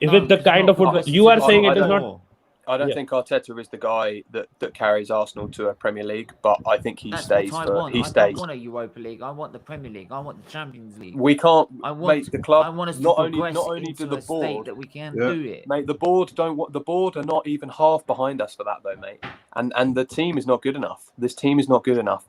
Is it the kind of football you are saying? It is not. I don't think Arteta is the guy that carries Arsenal to a Premier League, but I think he stays. I don't want a Europa League. I want the Premier League. I want the Champions League. We can't make the club. I want us not to only do the board that we can do it, mate. The board are not even half behind us for that though, mate. And the team is not good enough. This team is not good enough.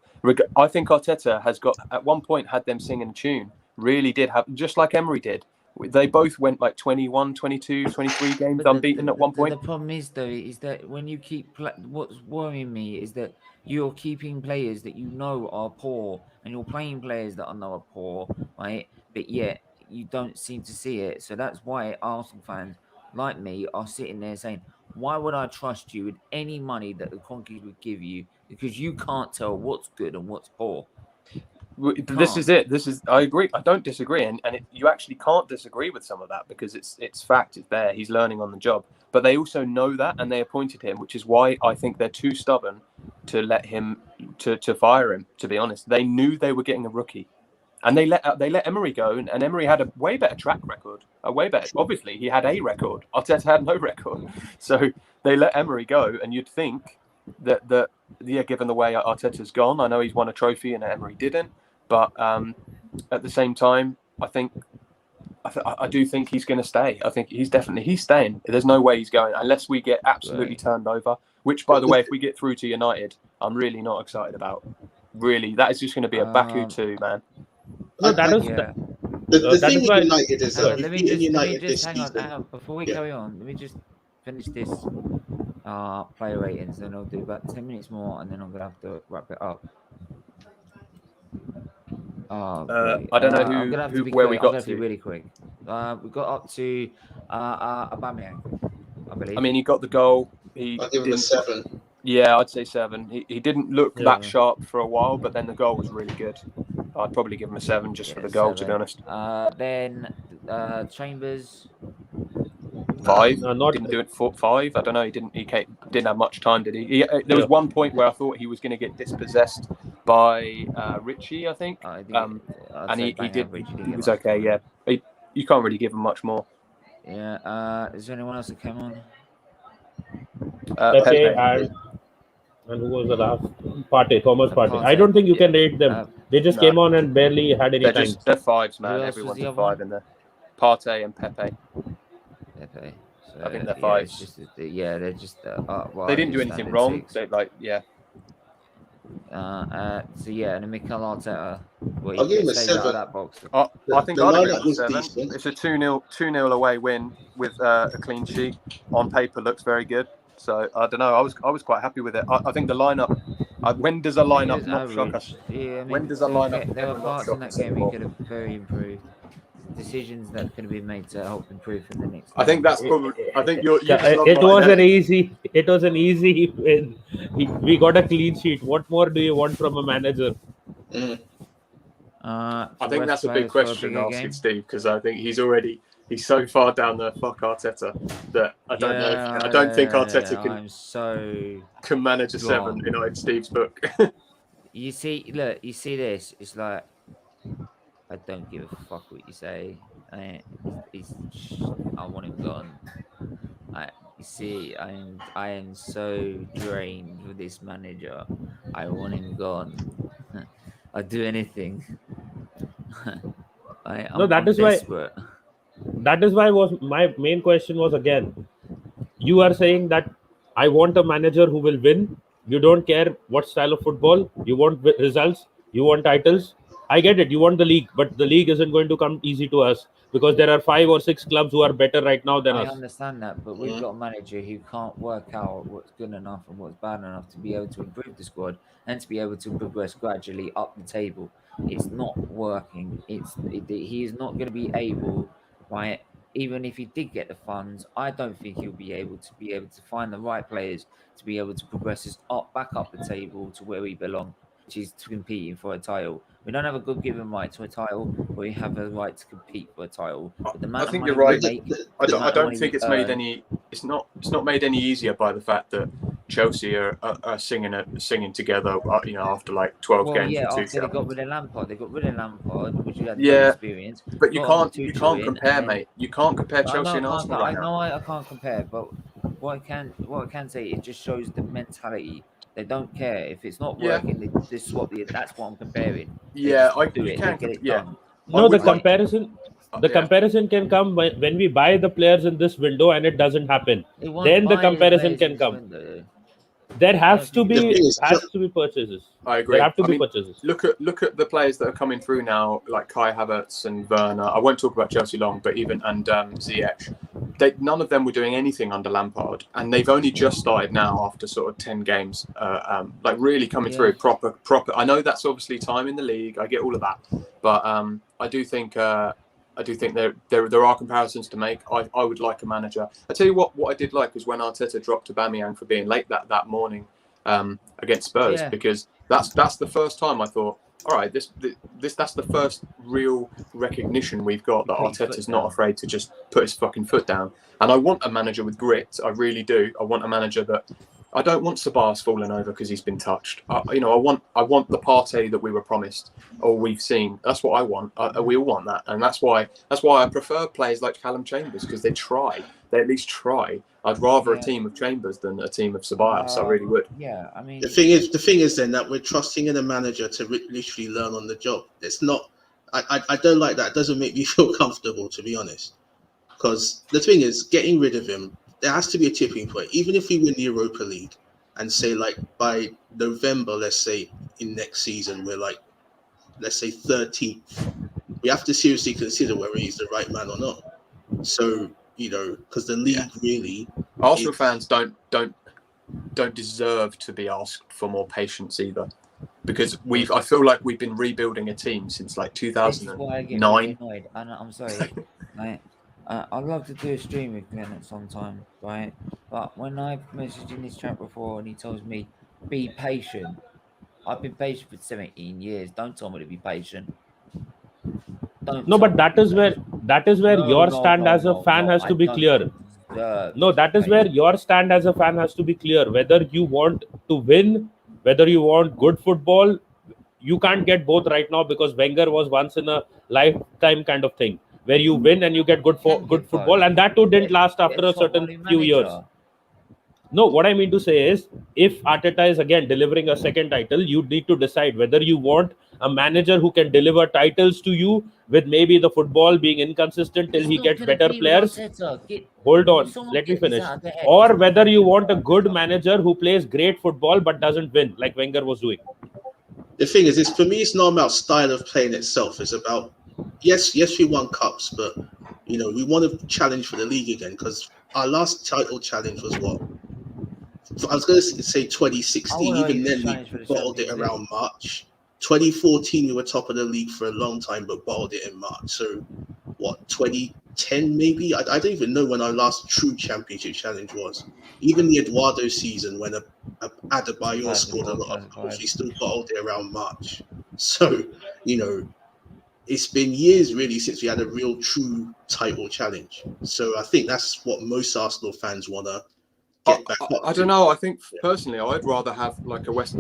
I think Arteta has got at one point had them singing a tune. Really did have, just like Emery did. They both went like 21, 22, 23 games unbeaten at one point. The problem is, though, is that when you keep... What's worrying me is that you're keeping players that you know are poor and you're playing players that I know are poor, right? But yet you don't seem to see it. So that's why Arsenal fans like me are sitting there saying, why would I trust you with any money that the Conkies would give you? Because you can't tell what's good and what's poor. This is it. I agree. I don't disagree, and you actually can't disagree with some of that because it's fact. It's there. He's learning on the job, but they also know that, and they appointed him, which is why I think they're too stubborn to let him to fire him. To be honest, they knew they were getting a rookie, and they let Emery go, and Emery had a way better track record. Obviously, he had a record. Arteta had no record, so they let Emery go, and you'd think that given the way Arteta's gone, I know he's won a trophy and Emery didn't. But at the same time, I do think he's going to stay. I think he's staying. There's no way he's going unless we get absolutely turned over. Which, by the way, if we get through to United, I'm really not excited about. Really, that is just going to be a Baku 2, man. The thing with United is that let me just hang on. Before we carry on, let me just finish this player ratings. Then I'll do about 10 minutes more, and then I'm going to have to wrap it up. I don't know where we got to. Really quick. We got up to Aubameyang, I believe. I mean, he got the goal. I'll give him a 7. Yeah, I'd say 7. He didn't look that sharp for a while, but then the goal was really good. I'd probably give him a 7 just for the goal, 7. To be honest. Then Chambers. 5. Didn't do it for 5. I don't know. He didn't have much time, did he? There was one point where I thought he was going to get dispossessed by Richie, I think. And he did. He was okay. Yeah, you can't really give him much more. Yeah. Is there anyone else that came on? Pepe. And who was the last? Partey, Thomas Partey. I Partey, don't think you yeah. can rate them. They just No. came on and barely had any time. They're fives, man. Who else was Everyone's the a other five one? in there. Partey and Pepe. Pepe. So, I think they're yeah, it's fives. just they're just well, They I didn't do understand anything they're wrong. six. They So yeah, and Mikel Arteta, well, I'll he give him a stays out of 7. that box. I think The I'd agree lineup with was 7. decent. It's a 2-0 away win with a clean sheet. On paper, looks very good. So I don't know. I was quite happy with it. I think the lineup. When does a It lineup was not shock us? average. Yeah, I When mean, does a lineup there ever were not parts in shock that us game we anymore? could have very improved. Decisions that could have been made to help improve for the next. I think game. that's probably. I think you just love It was Martinelli. an easy win. We got a clean sheet. What more do you want from a manager? I To think rest that's a big players for question bigger asking game. Steve, because I think he's so far down the fuck Arteta that I don't know. I don't think Arteta I'm so can manage a 7 drawn. in Steve's book. You see, look, you see this. It's like I don't give a fuck what you say. I want him gone. You see, I am so drained with this manager. I want him gone. I'd do anything. I'm desperate. That is why was my main question was again. You are saying that I want a manager who will win. You don't care what style of football. You want results. You want titles. I get it. You want the league, but the league isn't going to come easy to us because there are 5 or 6 clubs who are better right now than I us. understand that, but we've got a manager who can't work out what's good enough and what's bad enough to be able to improve the squad and to be able to progress gradually up the table. It's not working. He is not going to be able, right? Even if he did get the funds, I don't think he'll be able to find the right players to be able to progress us back up the table to where we belong, which is to competing for a title. We don't have a good given right to a title, but we have a right to compete for a title. But the amount I think of you're money right. we make, I don't think it's made any. It's not made any easier by the fact that Chelsea are singing together. After like 12 games with 2 after they got rid of Lampard, which you had no Yeah, experience. but you got can't Tuchel in, compare, and then- mate. You can't compare I Chelsea know and I Arsenal can't, right I now. know I can't compare, but what I can say, it just shows the mentality. They don't care if it's not Yeah. working. They swap the. That's what I'm comparing. They Yeah, just you can get it yeah. done. No, the would like- comparison. The Yeah. comparison can come when we buy the players in this window and it doesn't happen. They won't Then the buy comparison players can in this come. window. There has to The thing be is, purchases. I agree. There have to I be mean, purchases. Look at the players that are coming through now, like Kai Havertz and Werner. I won't talk about Chelsea long, but even Ziyech. None of them were doing anything under Lampard, and they've only just started now after sort of 10 games, like really coming through proper. I know that's obviously time in the league. I get all of that, but I do think there are comparisons to make. I would like a manager. I tell you what I did like was when Arteta dropped Aubameyang for being late that morning against Spurs, because that's the first time I thought, all right, that's the first real recognition we've got that Arteta's not afraid to just put his fucking foot down. And I want a manager with grit. I really do. I want a manager that. I don't want Sabas falling over because he's been touched. I want the Partey that we were promised or we've seen. That's what I want. We all want that, and that's why I prefer players like Callum Chambers, because they try. They at least try. I'd rather a team of Chambers than a team of Sabas. I really would. Yeah, I mean, the thing is then that we're trusting in a manager to literally learn on the job. It's not. I don't like that. It doesn't make me feel comfortable, to be honest. Because the thing is, getting rid of him, there has to be a tipping point. Even if we win the Europa League and say, like, by November, let's say, in next season, we're like, let's say 13th, we have to seriously consider whether he's the right man or not. So, because the league really... Arsenal fans don't deserve to be asked for more patience either. Because I feel like we've been rebuilding a team since like 2009. This is why I get really annoyed. And I'm sorry, right? I'd love to do a stream with Glenn at some time, right? But when I messaged in this chat before and he tells me, be patient. I've been patient for 17 years. Don't tell me to be patient. No, but that is where your stand as a fan has to be clear. No, that is where your stand as a fan has to be clear. Whether you want to win, whether you want good football, you can't get both right now, because Wenger was once in a lifetime kind of thing, where you win and you get good football, and that too didn't last after a certain few years. No, what I mean to say is, if Arteta is again delivering a second title, you need to decide whether you want a manager who can deliver titles to you with maybe the football being inconsistent till It's he not gets gonna better be with players. Arteta. Hold If on, someone let me get this finish. out of their head, Or it's not whether gonna you be want a good Arteta. manager who plays great football but doesn't win, like Wenger was doing. The thing is, for me, it's not about style of playing itself. It's about yes, we won cups, but we want to challenge for the league again because our last title challenge was what? I was going to say I 2016. want to Even even then, we challenge for the bottled it Champions League. around March. 2014, we were top of the league for a long time, but bottled it in March. So, what, 2010 maybe? I don't even know when our last true championship challenge was. Even the Eduardo season, when Adebayor scored a lot of goals, we still bottled it around March. So, it's been years really since we had a real true title challenge. So I think that's what most Arsenal fans want to get back up I to. don't know. I think personally, I'd rather have like a West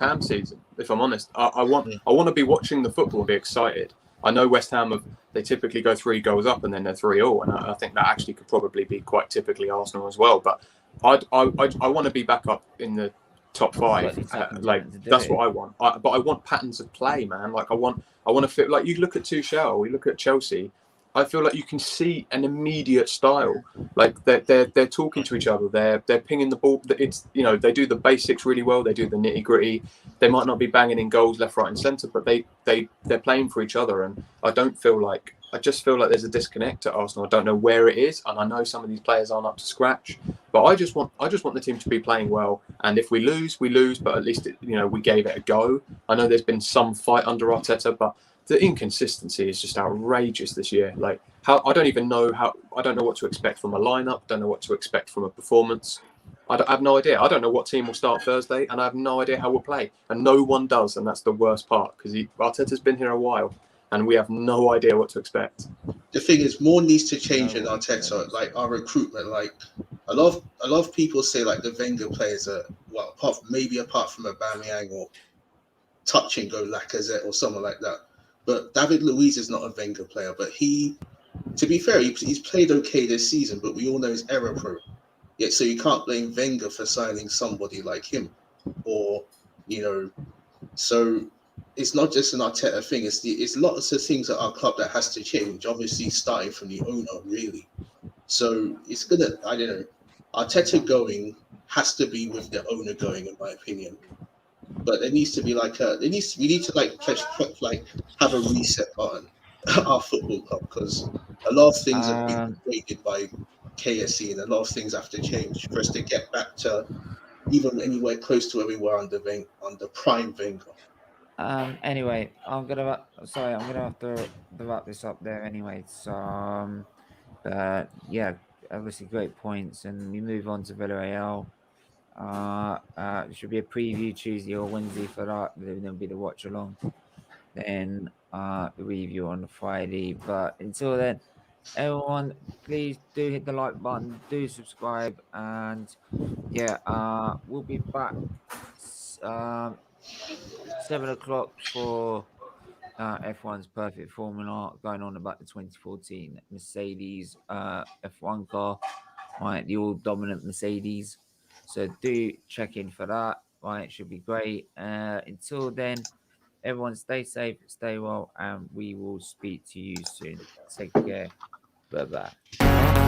Ham season. If I'm honest, I want to be watching the football and be excited. I know West Ham they typically go 3 goals up and then they're 3-3, and I think that actually could probably be quite typically Arsenal as well. But I want to be back up in the top 5. That's what I want. But I want patterns of play, man. Like I want to feel like you look at Tuchel, you look at Chelsea. I feel like you can see an immediate style. Like they're talking to each other. They're pinging the ball. It's they do the basics really well. They do the nitty gritty. They might not be banging in goals left, right, and centre, but they're playing for each other. And I just feel like there's a disconnect at Arsenal. I don't know where it is, and I know some of these players aren't up to scratch. But I just want the team to be playing well. And if we lose, we lose. But at least we gave it a go. I know there's been some fight under Arteta, but the inconsistency is just outrageous this year. Like I don't know what to expect from a lineup. Don't know what to expect from a performance. I have no idea. I don't know what team will start Thursday, and I have no idea how we'll play. And no one does, and that's the worst part because Arteta's been here a while, and we have no idea what to expect. The thing is, more needs to change in Arteta, like our recruitment. Like a lot of people say, like the Wenger players are apart from Aubameyang or touch and go Lacazette or someone like that. But David Luiz is not a Wenger player, but to be fair, he's played okay this season, but we all know he's error prone. Yeah, so you can't blame Wenger for signing somebody like him, or so it's not just an Arteta thing. It's lots of things at our club that has to change. Obviously, starting from the owner, really. So it's gonna. I don't know. Arteta going has to be with the owner going, in my opinion. But there needs to be we need to have a reset button at our football club because a lot of things have been created by KSC and a lot of things have to change for us to get back to even anywhere close to where we were under prime Wenger. Anyway, I'm gonna have to wrap this up there anyway. So, yeah, obviously great points, and we move on to Villarreal. It should be a preview Tuesday or Wednesday for that. Then there'll be the watch along. Then the review on the Friday. But until then, everyone, please do hit the like button, do subscribe, and yeah, we'll be back 7 o'clock for F1's perfect formula, going on about the 2014 Mercedes F1 car, right? The all dominant Mercedes. So do check in for that, right? It should be great. Until then, everyone stay safe, stay well, and we will speak to you soon. Take care. Bye bye.